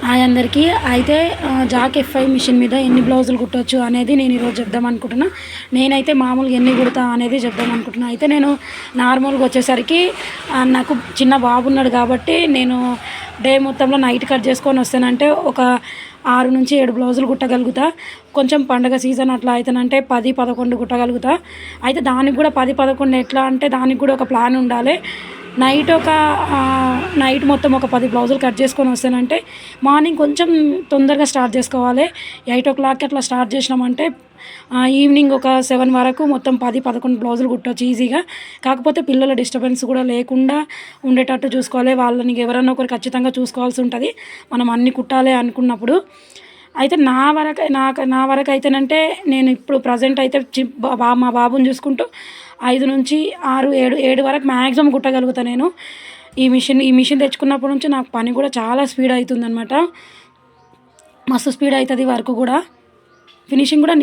Hi అందరికీ. అయితే Jack F5 machine మీద ఎన్ని బ్లౌజులు కుట్టవచ్చు అనేది నేను ఈరోజు చెప్దాం అనుకుంటున్నా. నేనైతే మామూలుగా ఎన్ని కుడతా అనేది చెప్దాం అనుకుంటున్నా. అయితే నేను నార్మల్గా వచ్చేసరికి నాకు చిన్న బాబు ఉన్నాడు కాబట్టి నేను డే మొత్తంలో నైట్ కట్ చేసుకొని వస్తానంటే ఒక 6 నుంచి 7 బ్లౌజులు కుట్టగలుగుతా. కొంచెం పండగ సీజన్ అట్లా అయితేనంటే 10, 11 కుట్టగలుగుతా. అయితే దానికి కూడా 10, 11 ఎట్లా అంటే దానికి కూడా ఒక ప్లాన్ ఉండాలి. నైట్ మొత్తం ఒక 10 బ్లౌజులు కట్ చేసుకొని వస్తానంటే మార్నింగ్ కొంచెం తొందరగా స్టార్ట్ చేసుకోవాలి. 8 అట్లా స్టార్ట్ చేసినామంటే ఈవినింగ్ ఒక 7 వరకు మొత్తం 10, 11 బ్లౌజులు కుట్టవచ్చు ఈజీగా. కాకపోతే పిల్లల డిస్టర్బెన్స్ కూడా లేకుండా ఉండేటట్టు చూసుకోవాలి. వాళ్ళని ఎవరన్నా ఒకరు ఖచ్చితంగా చూసుకోవాల్సి ఉంటుంది మనం అన్ని కుట్టాలి అనుకున్నప్పుడు. అయితే నా వరకు అయితేనంటే నేను ఇప్పుడు ప్రజెంట్ అయితే మా బాబుని చూసుకుంటూ 5 నుంచి 6, 7 వరకు మ్యాక్సిమం కుట్టగలుగుతా నేను. ఈ మిషన్ తెచ్చుకున్నప్పటి నుంచి నాకు పని కూడా చాలా స్పీడ్ అవుతుందన్నమాట. మస్తు స్పీడ్ అవుతుంది వర్క్ కూడా, ఫినిషింగ్ కూడా